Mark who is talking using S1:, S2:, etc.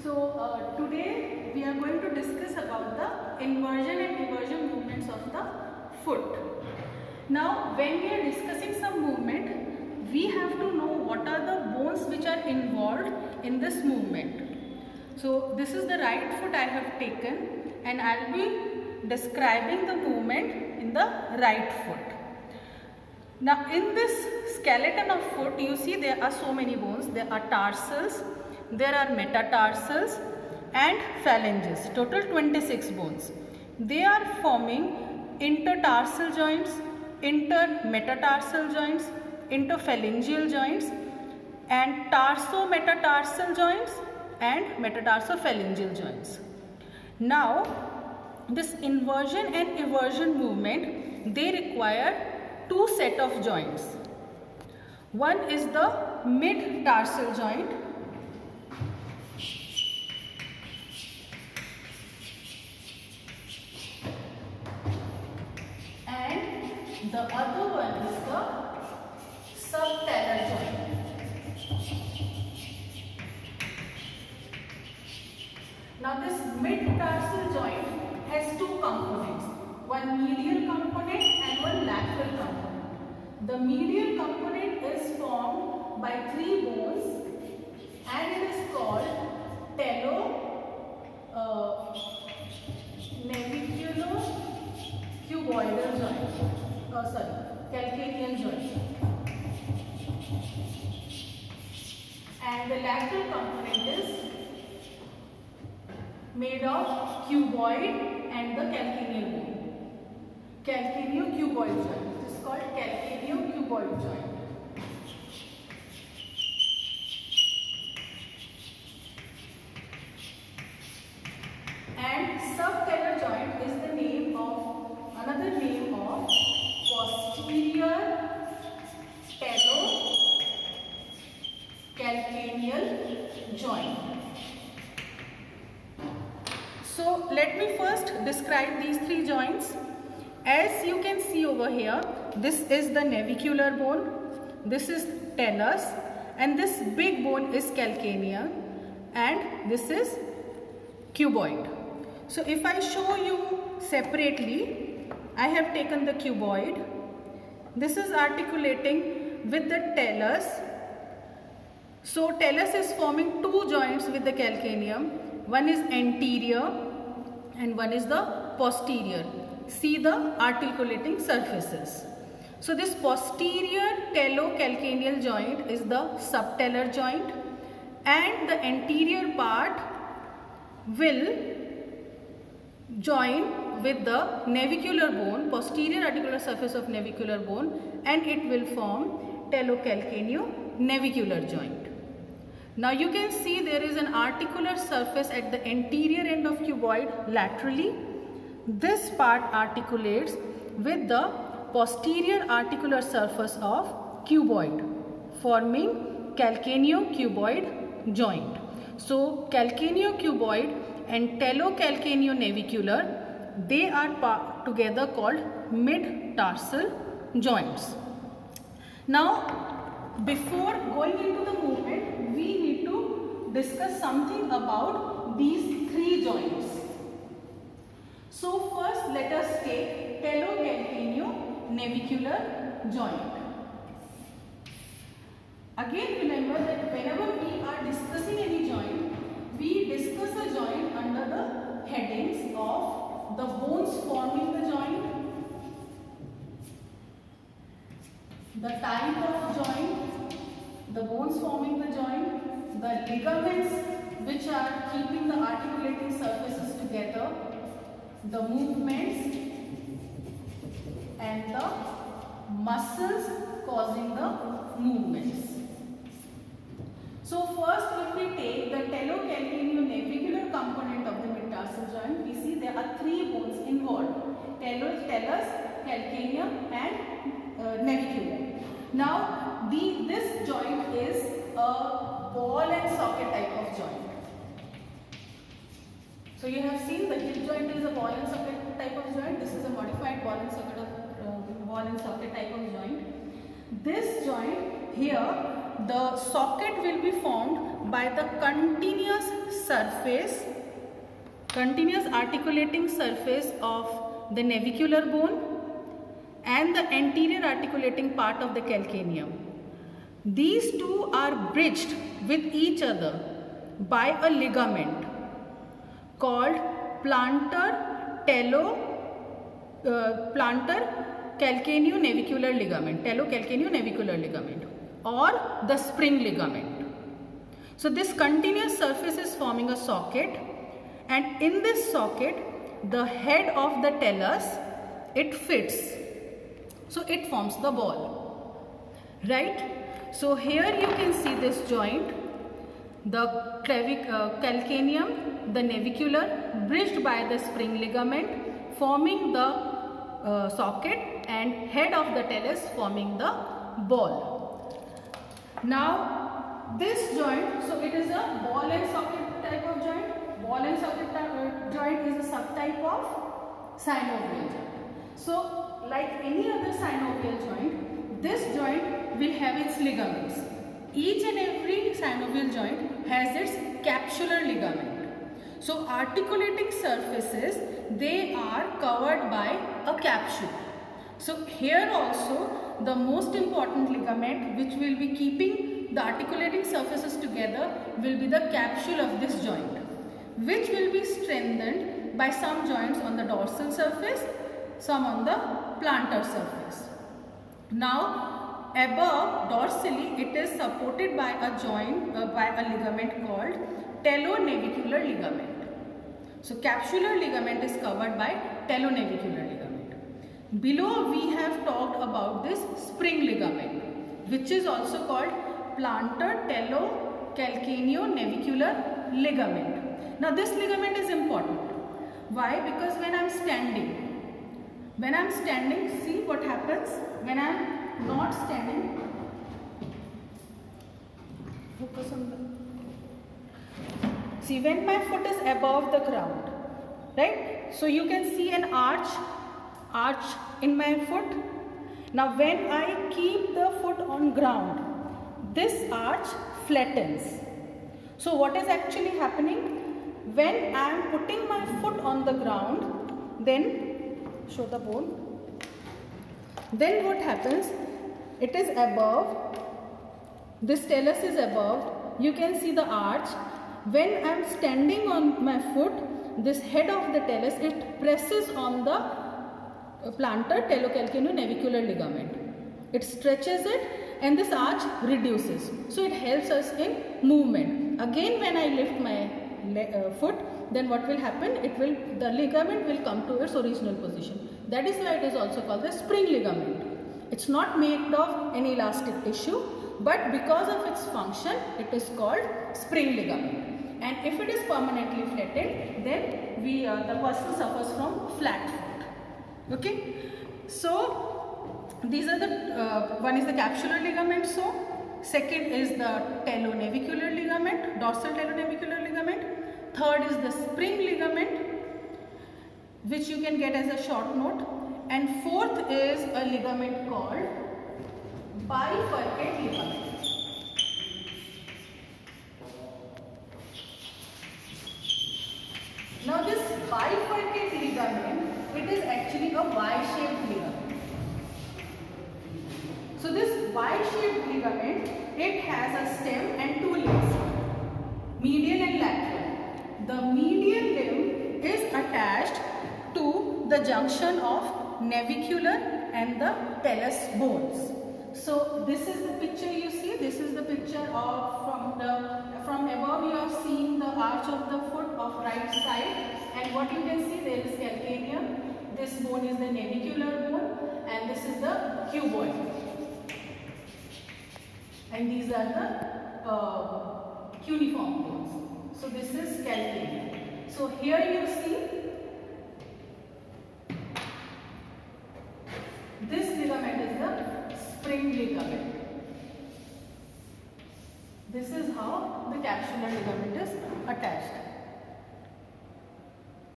S1: Today we are going to discuss about the inversion and eversion movements of the foot. Now when we are discussing some movement, we have to know what are the bones which are involved in this movement. So this is the right foot I have taken and I will be describing the movement in the right foot. Now in this skeleton of foot, you see there are so many bones. There are tarsals, there are metatarsals and phalanges, total 26 bones. They are forming intertarsal joints, intermetatarsal joints, interphalangeal joints and tarsometatarsal joints and metatarsophalangeal joints. Now this inversion and eversion movement, they require two set of joints. One is the mid tarsal joint and the other one is the subtalar joint. Now this mid tarsal joint has two components, one medial component and one lateral component. The medial component is formed by three bones and it is called navicular-cuboidal joint. Calcaneal joint. And the lateral component is made of cuboid and the calcaneal bone. Calcaneo-cuboid joint. It is called calcaneo-cuboid joint. And subtalar joint is the name of another name of posterior talocalcaneal joint. So let me first describe these three joints. As you can see over here, this is the navicular bone, this is talus and this big bone is calcanea and this is cuboid. So if I show you separately, I have taken the cuboid. This is articulating with the talus. So talus is forming two joints with the calcaneum. One is anterior and one is the posterior. See the articulating surfaces. So this posterior talocalcaneal joint is the subtalar joint and the anterior part will join with the navicular bone, posterior articular surface of navicular bone, and it will form talocalcaneo-navicular joint. Now you can see there is an articular surface at the anterior end of cuboid laterally. This part articulates with the posterior articular surface of cuboid, forming calcaneo-cuboid joint. So calcaneo-cuboid and talocalcaneo-navicular, they are together called mid-tarsal joints. Now before going into the movement, we need to discuss something about these three joints. So first let us take talocalcaneo-navicular joint. Again remember that whenever we are discussing any joint, we discuss a joint under the headings of the bones forming the joint, the type of joint, the bones forming the joint, the ligaments which are keeping the articulating surfaces together, the movements and the muscles causing the movements. So first if we take the talocalcaneo-navicular component of the mid-tarsal joint, we see there are three bones involved, talus, calcaneum and navicular. Now this joint is a ball and socket type of joint. So you have seen the hip joint is a ball and socket type of joint. This is a modified ball and socket type of joint. This joint here the socket will be formed by the continuous articulating surface of the navicular bone and the anterior articulating part of the calcaneum. These two are bridged with each other by a ligament called plantar calcaneonavicular ligament, talocalcaneonavicular ligament, or the spring ligament. So this continuous surface is forming a socket, and in this socket the head of the talus, it fits, so it forms the ball, right? So here you can see this joint, the calcaneum, the navicular, bridged by the spring ligament, forming the socket, and head of the talus forming the ball. Now this joint, so it is a ball and socket type of joint. Ball and socket joint is a subtype of synovial joint. So like any other synovial joint, this joint will have its ligaments. Each and every synovial joint has its capsular ligament. So articulating surfaces, they are covered by a capsule. So here also the most important ligament which will be keeping the articulating surfaces together will be the capsule of this joint, which will be strengthened by some joints on the dorsal surface, some on the plantar surface. Now above dorsally, it is supported by a joint, by a ligament called talonavicular ligament. So capsular ligament is covered by talonavicular ligament. Below we have talked about this spring ligament, which is also called plantar talocalcaneonavicular ligament. Now this ligament is important. Why? Because when I am standing, see what happens when I am not standing. Focus on the. See, when my foot is above the ground, right? So you can see an arch in my foot. Now when I keep the foot on ground, this arch flattens. So what is actually happening? When I am putting my foot on the ground, then show the bone. Then what happens? It is above. This talus is above. You can see the arch. When I am standing on my foot, this head of the talus, it presses on the plantar talocalcaneonavicular ligament. It stretches it and this arch reduces. So it helps us in movement. Again, when I lift my foot, then what will happen? The ligament will come to its original position. That is why it is also called the spring ligament. It's not made of any elastic tissue, but because of its function, it is called spring ligament. And if it is permanently flattened, then the person suffers from flat foot. Okay, so these are the one is the capsular ligament. So second is the talonavicular ligament, dorsal talonavicular ligament. Third is the spring ligament, which you can get as a short note. And fourth is a ligament called bifurcate ligament. Now this bifurcate ligament, it is actually a Y-shaped ligament. So this Y-shaped ligament, it has a stem and two limbs, medial and lateral. The medial limb is attached to the junction of navicular and the talus bones. So this is the picture you see. This is the picture of from above you are seeing the arch of the foot of right side, and what you can see, there is calcaneum. This bone is the navicular bone, and this is the cuboid. And these are the cuneiform bones. So this is calcaneum. So here you see this ligament is the spring ligament. This is how the capsular ligament is attached.